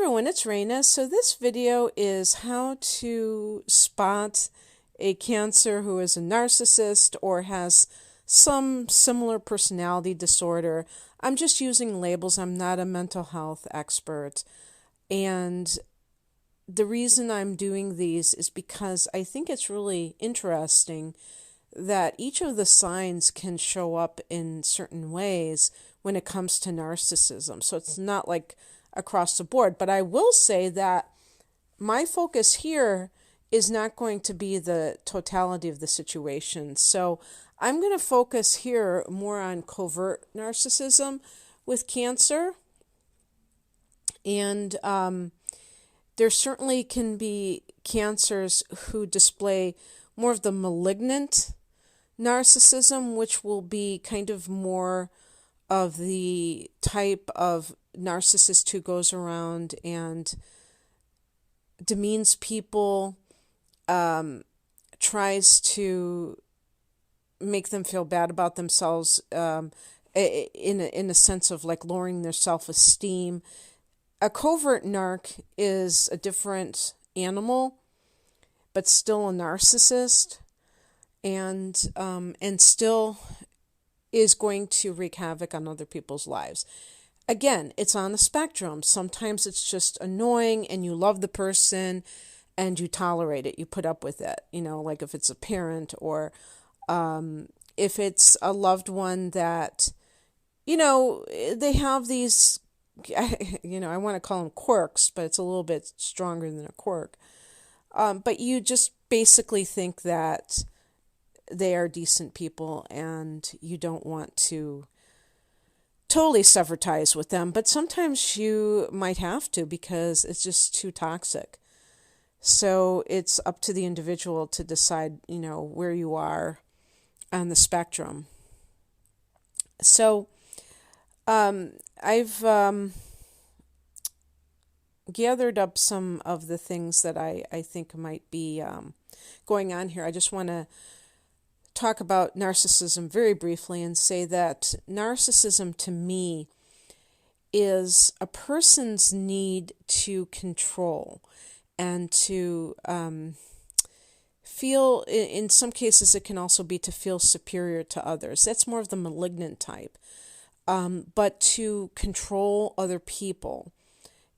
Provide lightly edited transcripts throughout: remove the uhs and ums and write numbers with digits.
everyone, it's Raina. So this video is how to spot a Cancer who is a narcissist or has some similar personality disorder. I'm just using labels. I'm not a mental health expert. And the reason I'm doing these is because I think it's really interesting that each of the signs can show up in certain ways when it comes to narcissism. So it's not like across the board. But I will say that my focus here is not going to be the totality of the situation. So I'm going to focus here more on covert narcissism with Cancer. And there certainly can be Cancers who display more of the malignant narcissism, which will be kind of more of the type of narcissist who goes around and demeans people, tries to make them feel bad about themselves, in a sense of like lowering their self-esteem. A covert narc is a different animal, but still a narcissist, and still is going to wreak havoc on other people's lives. Again, it's on a spectrum. Sometimes it's just annoying and you love the person and you tolerate it. You put up with it, like if it's a parent or if it's a loved one that, they have these, I want to call them quirks, but it's a little bit stronger than a quirk. But you just basically think that they are decent people and you don't want to totally sever ties with them, but sometimes you might have to because it's just too toxic. So it's up to the individual to decide, where you are on the spectrum. So I've gathered up some of the things that I think might be going on here. I just want to talk about narcissism very briefly and say that narcissism to me is a person's need to control and to feel, in some cases it can also be to feel superior to others. That's more of the malignant type. But to control other people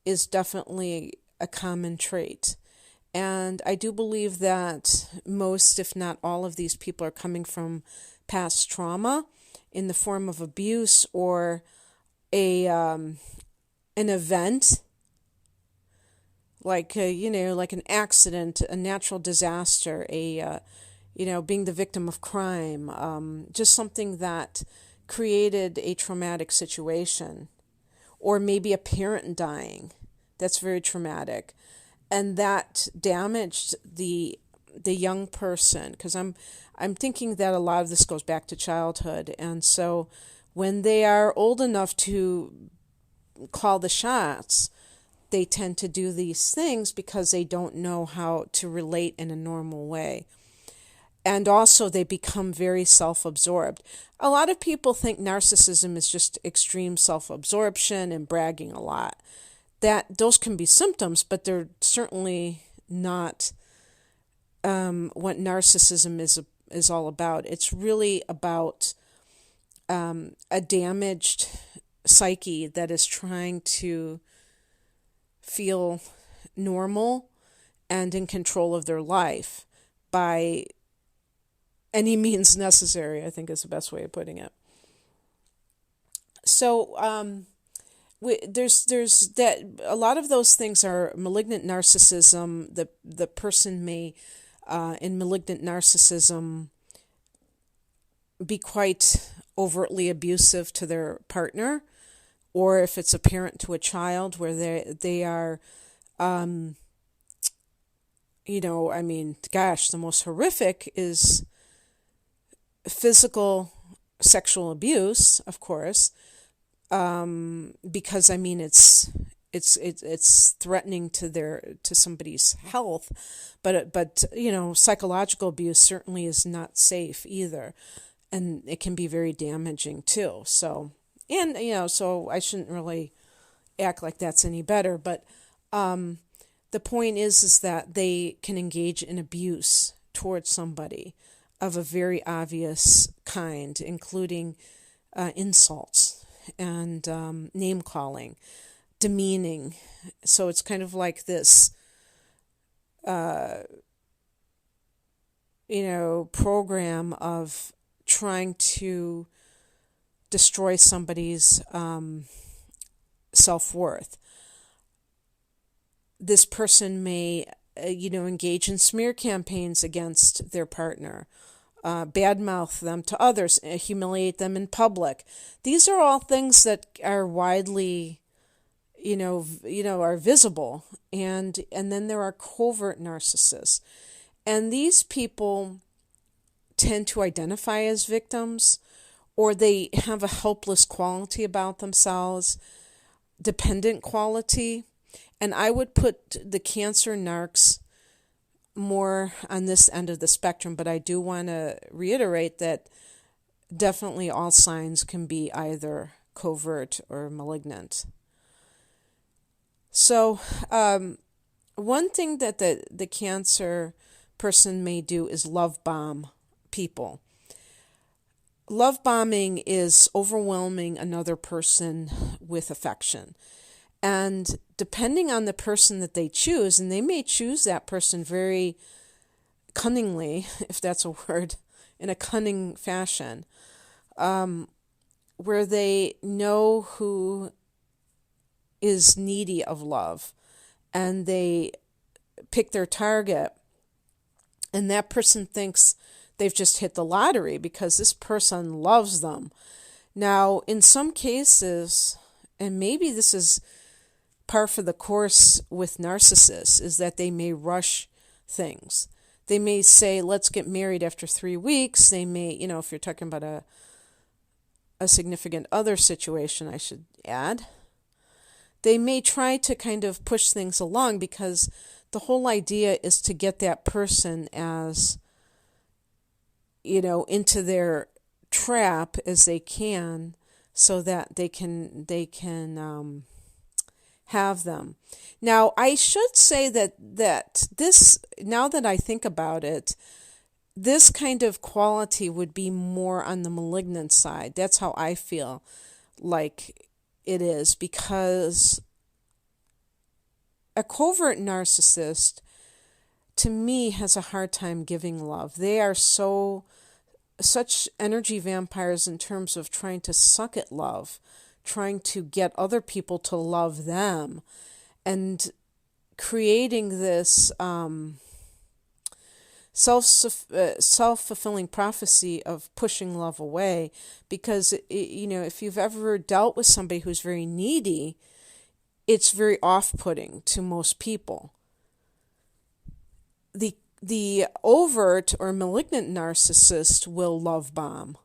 is definitely a common trait. And I do believe that most, if not all of these people are coming from past trauma in the form of abuse or an event like, like an accident, a natural disaster, being the victim of crime, just something that created a traumatic situation, or maybe a parent dying. That's very traumatic. And that damaged the young person, because I'm thinking that a lot of this goes back to childhood. And so when they are old enough to call the shots, they tend to do these things because they don't know how to relate in a normal way. And also they become very self-absorbed. A lot of people think narcissism is just extreme self-absorption and bragging a lot. Those can be symptoms, but they're certainly not what narcissism is all about. It's really about a damaged psyche that is trying to feel normal and in control of their life by any means necessary, I think is the best way of putting it. So there's that. A lot of those things are malignant narcissism. The person may, in malignant narcissism, be quite overtly abusive to their partner, or if it's a parent to a child, where they are, the most horrific is physical sexual abuse, of course. Because it's threatening to somebody's health, but psychological abuse certainly is not safe either, and it can be very damaging too. So I shouldn't really act like that's any better, but The point is that they can engage in abuse towards somebody of a very obvious kind, including insults and name calling, demeaning. So it's kind of like this, program of trying to destroy somebody's self-worth. This person may, engage in smear campaigns against their partner, badmouth them to others, humiliate them in public. These are all things that are widely, are visible. And then there are covert narcissists. And these people tend to identify as victims, or they have a helpless quality about themselves, dependent quality. And I would put the Cancer narcs more on this end of the spectrum, but I do want to reiterate that definitely all signs can be either covert or malignant. So one thing that the Cancer person may do is love bomb people. Love bombing is overwhelming another person with affection. And depending on the person that they choose, and they may choose that person very cunningly, if that's a word, in a cunning fashion, where they know who is needy of love, and they pick their target, and that person thinks they've just hit the lottery because this person loves them. Now, in some cases, and maybe this is par for the course with narcissists, is that they may rush things. They may say, let's get married after 3 weeks. They may, if you're talking about a significant other situation, I should add, they may try to kind of push things along because the whole idea is to get that person as, into their trap as they can, so that they can have them. Now, I should say that this, now that I think about it, this kind of quality would be more on the malignant side. That's how I feel like it is, because a covert narcissist, to me, has a hard time giving love. They are such energy vampires in terms of trying to suck at love, trying to get other people to love them, and creating this self-fulfilling prophecy of pushing love away. Because, if you've ever dealt with somebody who's very needy, it's very off-putting to most people. The overt or malignant narcissist will love bomb,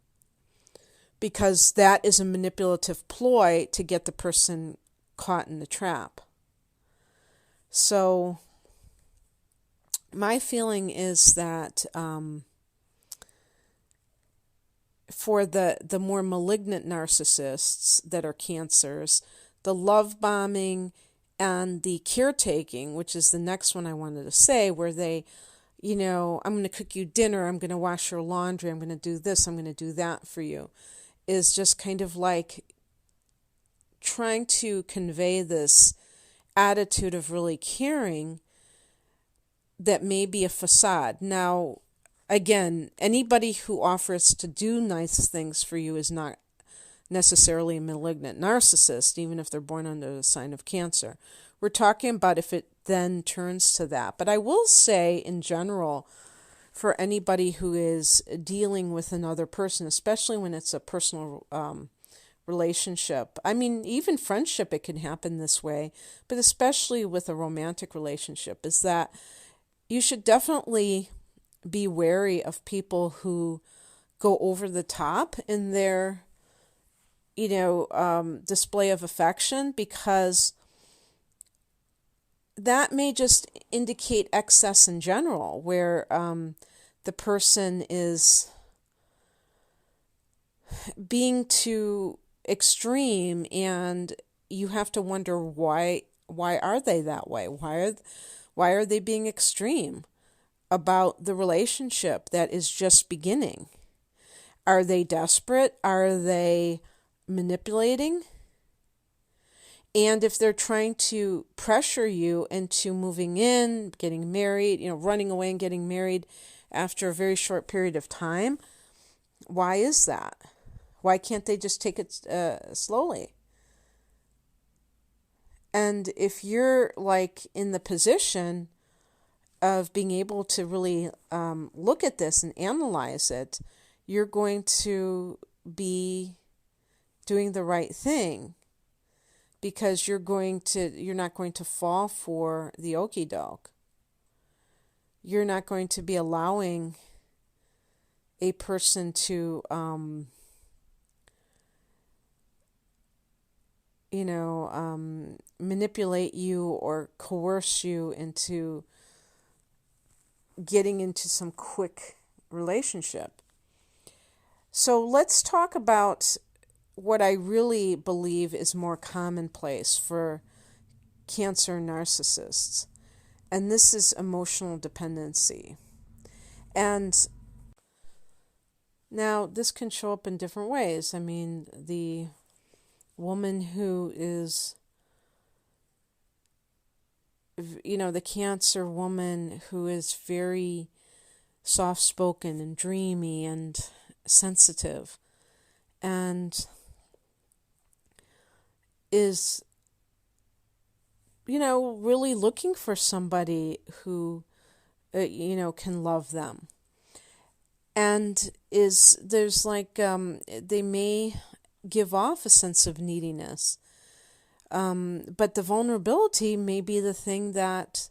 because that is a manipulative ploy to get the person caught in the trap. So my feeling is that for the more malignant narcissists that are cancers, the love bombing and the caretaking, which is the next one I wanted to say, where they, I'm going to cook you dinner, I'm going to wash your laundry, I'm going to do this, I'm going to do that for you, is just kind of like trying to convey this attitude of really caring that may be a facade. Now, again, anybody who offers to do nice things for you is not necessarily a malignant narcissist, even if they're born under the sign of Cancer. We're talking about if it then turns to that. But I will say, in general, for anybody who is dealing with another person, especially when it's a personal relationship, I mean, even friendship, it can happen this way, but especially with a romantic relationship, is that you should definitely be wary of people who go over the top in their display of affection, because that may just indicate excess in general, where the person is being too extreme, and you have to wonder why why are they that way? Why are they being extreme about the relationship that is just beginning? Are they desperate? Are they manipulating? And if they're trying to pressure you into moving in, getting married, running away and getting married after a very short period of time, why is that? Why can't they just take it slowly? And if you're like in the position of being able to really look at this and analyze it, you're going to be doing the right thing, because you're not going to fall for the okie doke. You're not going to be allowing a person to manipulate you or coerce you into getting into some quick relationship. So let's talk about what I really believe is more commonplace for Cancer narcissists, and this is emotional dependency. And now this can show up in different ways. I mean, the woman who is, the Cancer woman who is very soft-spoken and dreamy and sensitive, and is, really looking for somebody who, can love them. And there's like, they may give off a sense of neediness. But the vulnerability may be the thing that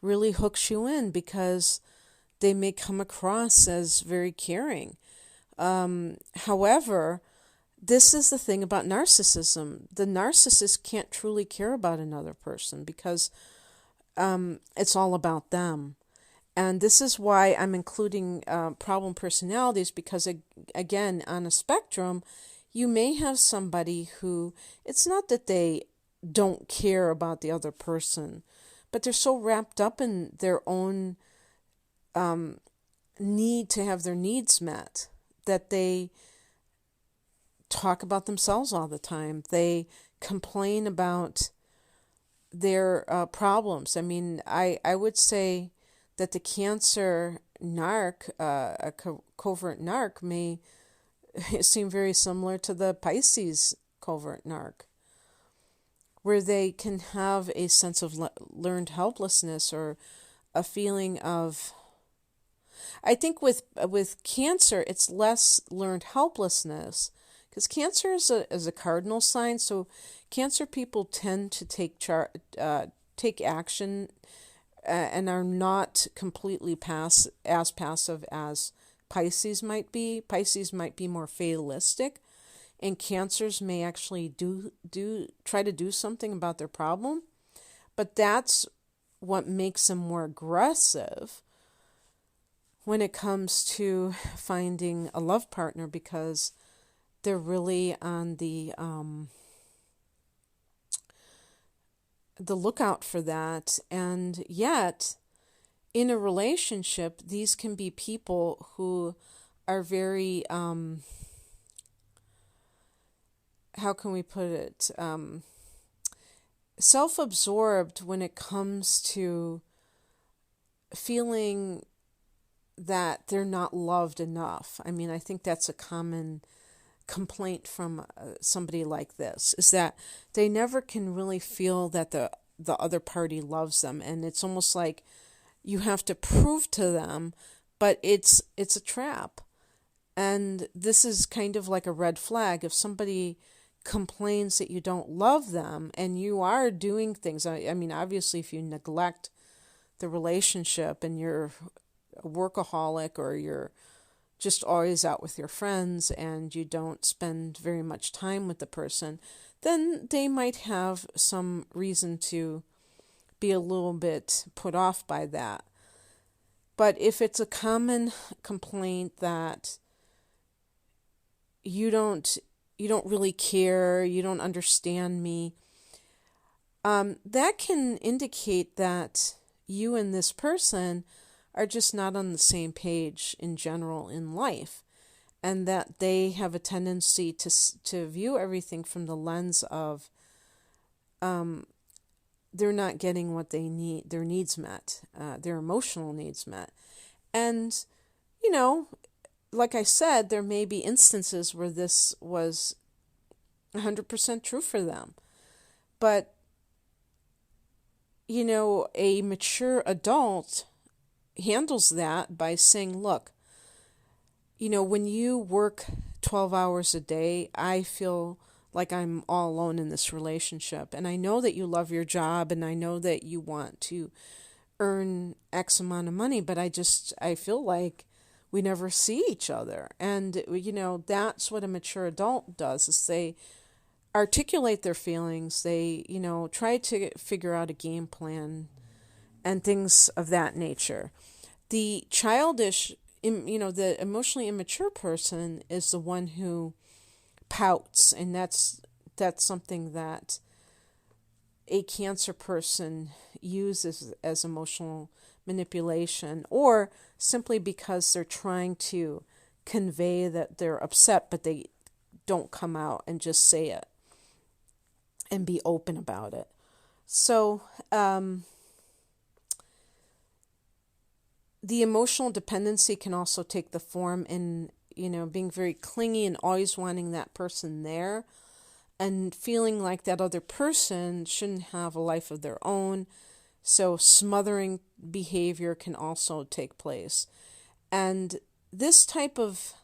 really hooks you in, because they may come across as very caring. However, this is the thing about narcissism. The narcissist can't truly care about another person, because it's all about them. And this is why I'm including problem personalities, because, again, on a spectrum, you may have somebody who, it's not that they don't care about the other person, but they're so wrapped up in their own need to have their needs met that they talk about themselves all the time. They complain about their problems. I mean, I would say that the Cancer narc, a covert narc, may seem very similar to the Pisces covert narc, where they can have a sense of learned helplessness, or a feeling of, I think with Cancer, it's less learned helplessness, because Cancer is a cardinal sign, so Cancer people tend to take action and are not completely as passive as Pisces might be. Pisces might be more fatalistic, and Cancers may actually try to do something about their problem, but that's what makes them more aggressive when it comes to finding a love partner, because they're really on the lookout for that. And yet, in a relationship, these can be people who are very, how can we put it, self-absorbed when it comes to feeling that they're not loved enough. I mean, I think that's a common complaint from somebody like this, is that they never can really feel that the other party loves them, and it's almost like you have to prove to them, but it's a trap. And this is kind of like a red flag. If somebody complains that you don't love them and you are doing things, I mean, obviously if you neglect the relationship and you're a workaholic, or you're just always out with your friends and you don't spend very much time with the person, then they might have some reason to be a little bit put off by that. But if it's a common complaint that you don't really care, you don't understand me, that can indicate that you and this person are just not on the same page in general in life, and that they have a tendency to view everything from the lens of they're not getting what they need, their needs met, their emotional needs met. And, like I said, there may be instances where this was 100% true for them. But, a mature adult handles that by saying, look, when you work 12 hours a day, I feel like I'm all alone in this relationship. And I know that you love your job, and I know that you want to earn X amount of money, but I feel like we never see each other. And, that's what a mature adult does, is they articulate their feelings. They, try to figure out a game plan and things of that nature. The childish, the emotionally immature person is the one who pouts, and that's something that a Cancer person uses as emotional manipulation, or simply because they're trying to convey that they're upset, but they don't come out and just say it and be open about it. So, the emotional dependency can also take the form in, being very clingy and always wanting that person there, and feeling like that other person shouldn't have a life of their own. So smothering behavior can also take place. And this type of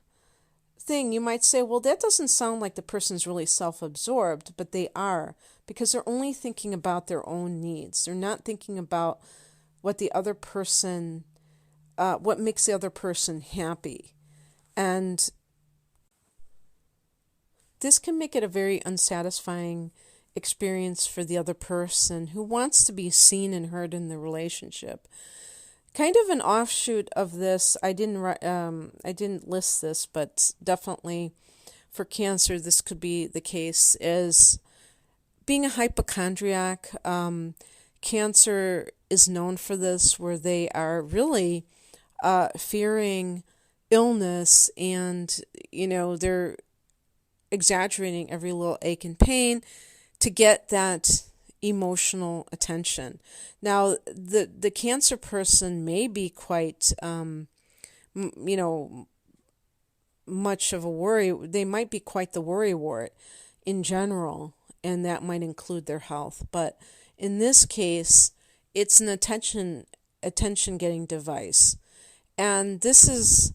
thing, you might say, well, that doesn't sound like the person's really self-absorbed, but they are, because they're only thinking about their own needs. They're not thinking about what the other person, what makes the other person happy. And this can make it a very unsatisfying experience for the other person who wants to be seen and heard in the relationship. Kind of an offshoot of this, I didn't list this, but definitely for Cancer, this could be the case, is being a hypochondriac. Cancer is known for this, where they are really fearing illness, and they're exaggerating every little ache and pain to get that emotional attention. Now, the Cancer person may be quite, much of a worry. They might be quite the worrywart in general, and that might include their health. But in this case, it's an attention-getting device. And this is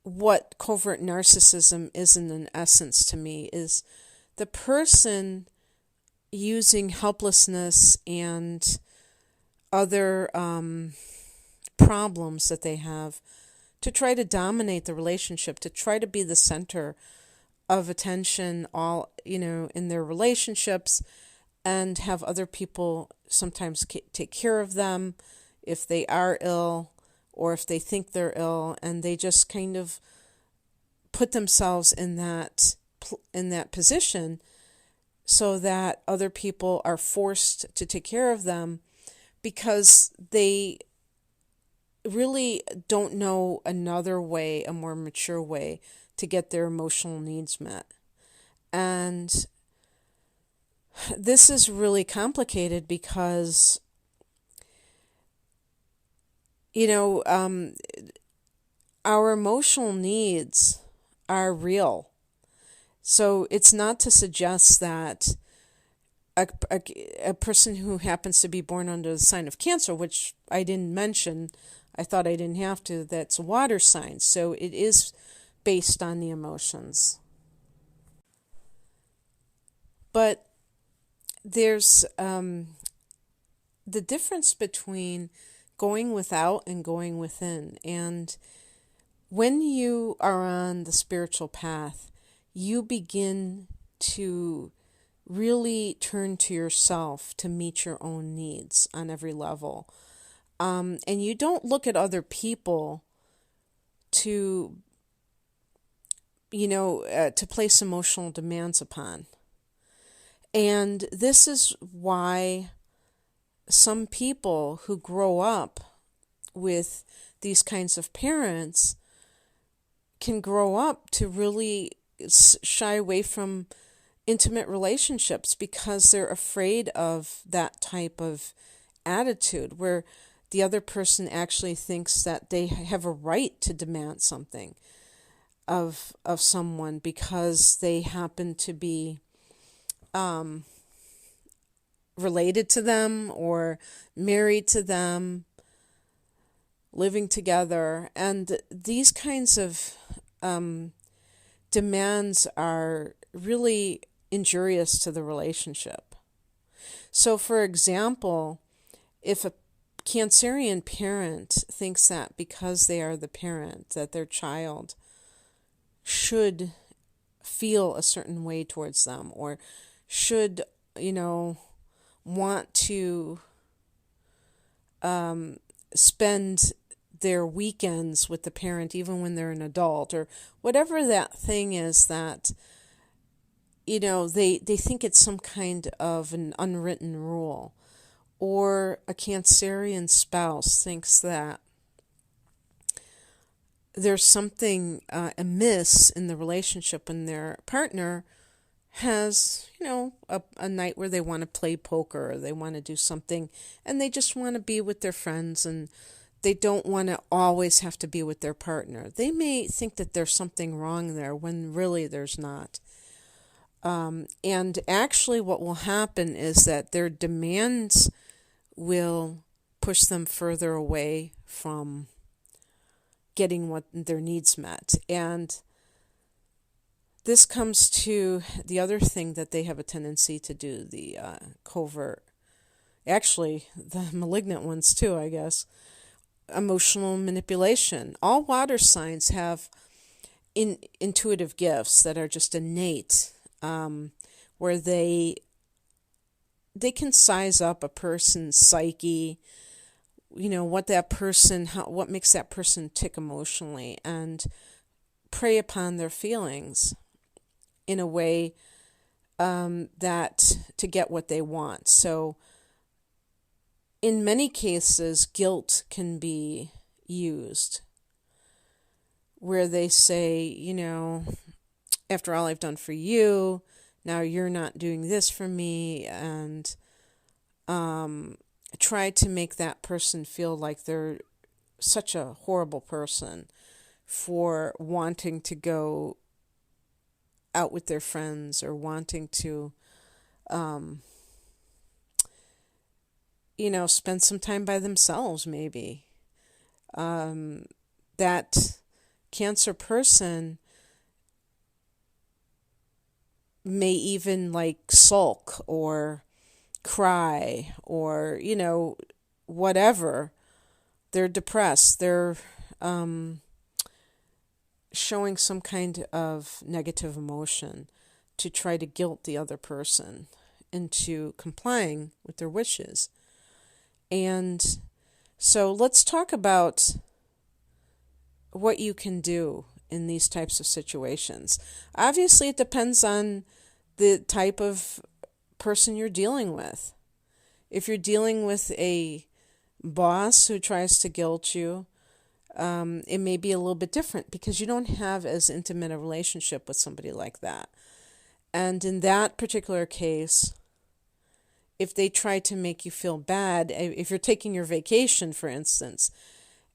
what covert narcissism is in essence to me, is the person using helplessness and other problems that they have to try to dominate the relationship, to try to be the center of attention in their relationships, and have other people sometimes take care of them if they are ill or if they think they're ill, and they just kind of put themselves in that position so that other people are forced to take care of them, because they really don't know another way, a more mature way to get their emotional needs met. And this is really complicated because, our emotional needs are real. So it's not to suggest that a person who happens to be born under the sign of Cancer, which I didn't mention, I thought I didn't have to, that's a water sign. So it is based on the emotions. But there's the difference between going without and going within. And when you are on the spiritual path, you begin to really turn to yourself to meet your own needs on every level. And you don't look at other people to place emotional demands upon. And this is why some people who grow up with these kinds of parents can grow up to really shy away from intimate relationships because they're afraid of that type of attitude where the other person actually thinks that they have a right to demand something of someone because they happen to be related to them or married to them, living together. And these kinds of demands are really injurious to the relationship. So, for example, if a Cancerian parent thinks that because they are the parent, that their child should feel a certain way towards them or should, want to spend their weekends with the parent even when they're an adult or whatever that thing is that, they think it's some kind of an unwritten rule. Or a Cancerian spouse thinks that there's something amiss in the relationship when their partner has, a night where they want to play poker or they want to do something and they just want to be with their friends and they don't want to always have to be with their partner. They may think that there's something wrong there when really there's not. And actually what will happen is that their demands will push them further away from getting what their needs met. And this comes to the other thing that they have a tendency to do, the covert, actually the malignant ones too, I guess, emotional manipulation. All water signs have intuitive gifts that are just innate, where they can size up a person's psyche, what makes that person tick emotionally, and prey upon their feelings in a way that to get what they want. So in many cases, guilt can be used where they say, after all I've done for you, now you're not doing this for me, and try to make that person feel like they're such a horrible person for wanting to go out with their friends or wanting to, spend some time by themselves maybe. That Cancer person may even sulk or cry or, whatever. They're depressed. They're showing some kind of negative emotion to try to guilt the other person into complying with their wishes. And so let's talk about what you can do in these types of situations. Obviously, it depends on the type of person you're dealing with. If you're dealing with a boss who tries to guilt you, it may be a little bit different because you don't have as intimate a relationship with somebody like that. And in that particular case, if they try to make you feel bad, if you're taking your vacation, for instance,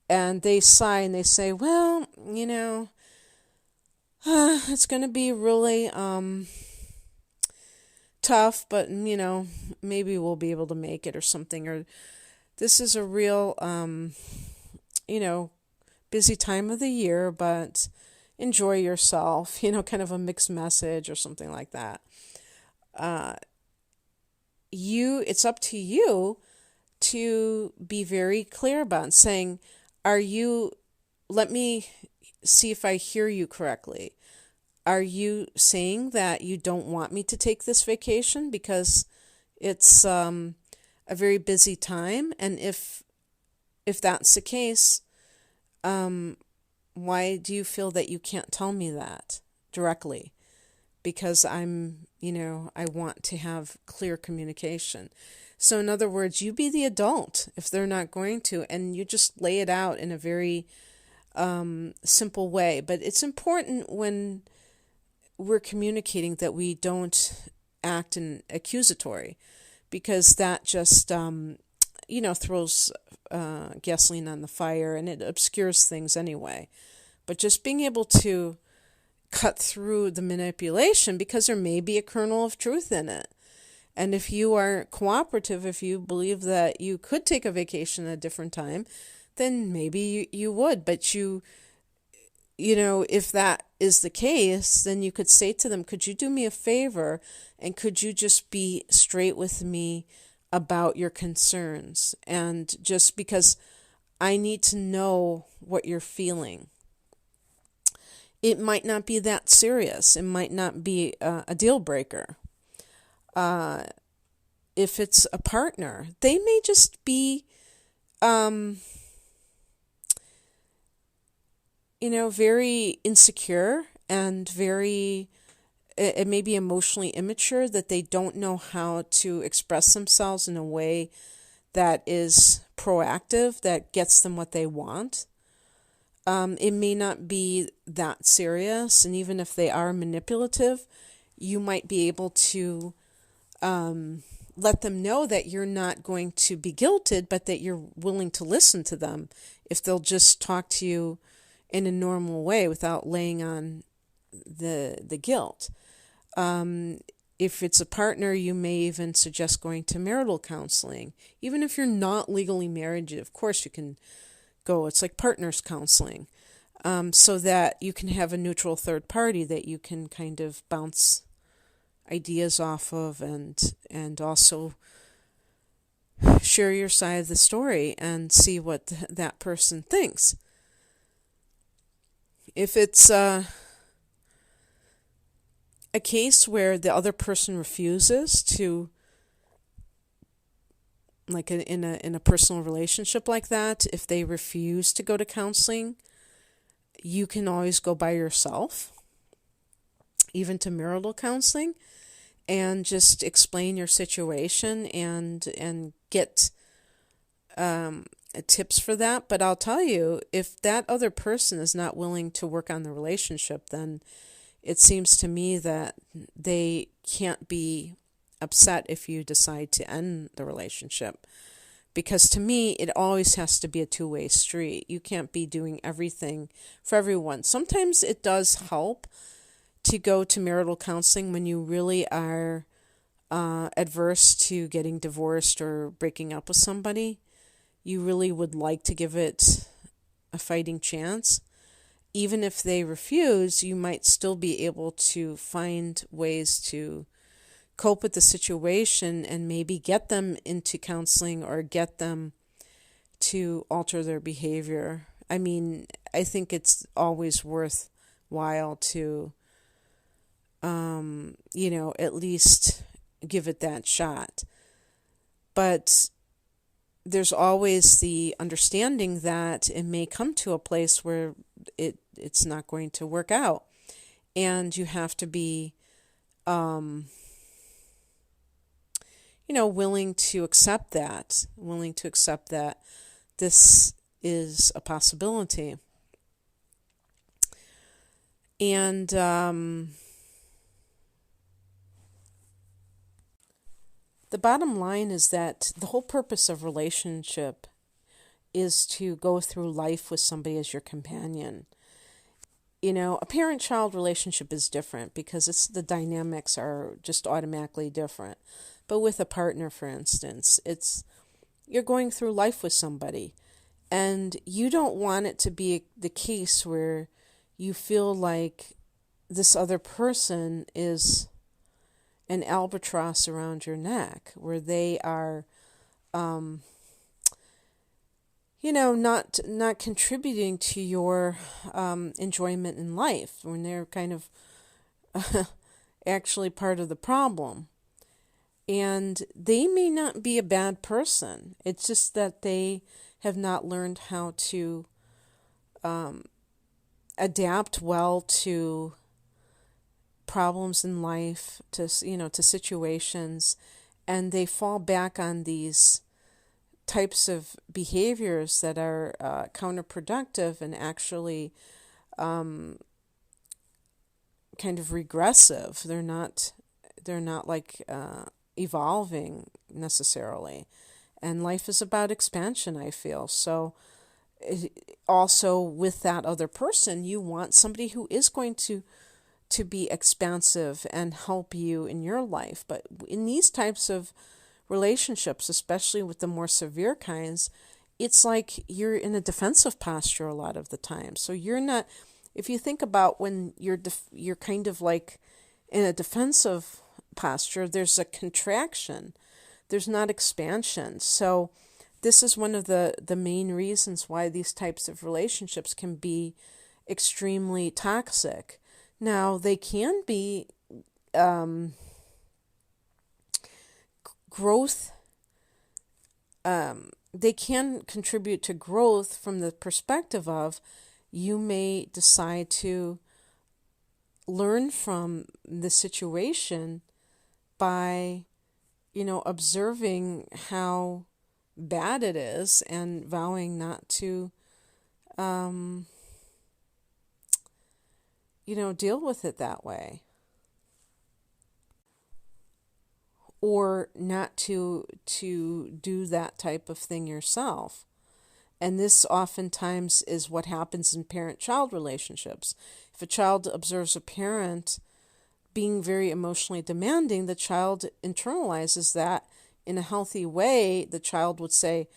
and they sigh and they say, well, it's going to be really tough, but, maybe we'll be able to make it or something. Or this is a real, busy time of the year, but enjoy yourself, kind of a mixed message or something like that. It's up to you to be very clear about saying, let me see if I hear you correctly. Are you saying that you don't want me to take this vacation because it's a very busy time? And if that's the case, why do you feel that you can't tell me that directly? because I want to have clear communication. So in other words, you be the adult if they're not going to, and you just lay it out in a very simple way. But it's important when we're communicating that we don't act in accusatory, because that just throws gasoline on the fire, and it obscures things anyway. But just being able to cut through the manipulation, because there may be a kernel of truth in it. And if you are cooperative, if you believe that you could take a vacation at a different time, then maybe you would. But if that is the case, then you could say to them, could you do me a favor, and could you just be straight with me about your concerns? And just because I need to know what you're feeling. It might not be that serious. It might not be a deal breaker. If it's a partner, they may just be, very insecure and very, it may be emotionally immature, that they don't know how to express themselves in a way that is proactive, that gets them what they want. It may not be that serious, and even if they are manipulative, you might be able to let them know that you're not going to be guilted, but that you're willing to listen to them if they'll just talk to you in a normal way without laying on the guilt. If it's a partner, you may even suggest going to marital counseling. Even if you're not legally married, of course you can go. It's like partners counseling, so that you can have a neutral third party that you can kind of bounce ideas off of, and also share your side of the story and see what that person thinks. If it's a case where the other person refuses to, like in a personal relationship like that, if they refuse to go to counseling, you can always go by yourself, even to marital counseling, and just explain your situation and get tips for that. But I'll tell you, if that other person is not willing to work on the relationship, then it seems to me that they can't be upset if you decide to end the relationship. Because to me, it always has to be a two-way street. You can't be doing everything for everyone. Sometimes it does help to go to marital counseling when you really are adverse to getting divorced or breaking up with somebody. You really would like to give it a fighting chance. Even if they refuse, you might still be able to find ways to cope with the situation and maybe get them into counseling or get them to alter their behavior. I mean, I think it's always worthwhile to, at least give it that shot. But there's always the understanding that it may come to a place where it's not going to work out. And you have to be, willing to accept that this is a possibility. And the bottom line is that the whole purpose of relationship is to go through life with somebody as your companion. A parent-child relationship is different because the dynamics are just automatically different. But with a partner, for instance, you're going through life with somebody, and you don't want it to be the case where you feel like this other person is an albatross around your neck, where they are, not contributing to your enjoyment in life, when they're kind of actually part of the problem. And they may not be a bad person. It's just that they have not learned how to adapt well to problems in life, to situations, and they fall back on these types of behaviors that are counterproductive and actually kind of regressive. They're not like evolving necessarily. And life is about expansion, I feel. So also with that other person, you want somebody who is going to be expansive and help you in your life. But in these types of relationships, especially with the more severe kinds, it's like you're in a defensive posture a lot of the time. So you're not, if you think about when you're kind of like in a defensive posture, there's a contraction. There's not expansion. So this is one of the main reasons why these types of relationships can be extremely toxic. Now, they can be growth, they can contribute to growth from the perspective of you may decide to learn from the situation by, observing how bad it is and vowing not to, deal with it that way. Or not to do that type of thing yourself. And this oftentimes is what happens in parent-child relationships. If a child observes a parent being very emotionally demanding, the child internalizes that in a healthy way. The child would say,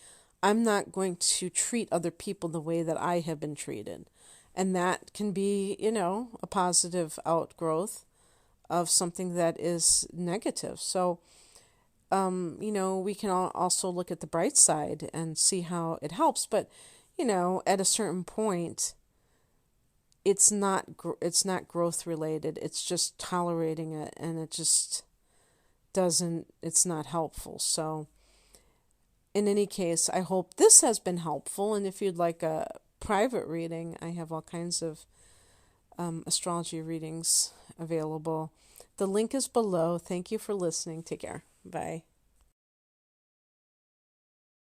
I'm not going to treat other people the way that I have been treated. And that can be, a positive outgrowth of something that is negative. So, we can also look at the bright side and see how it helps. But, at a certain point, it's not growth related. It's just tolerating it, and it just it's not helpful. So, in any case, I hope this has been helpful. And if you'd like a private reading, I have all kinds of astrology readings available. The link is below. Thank you for listening. Take care. Bye.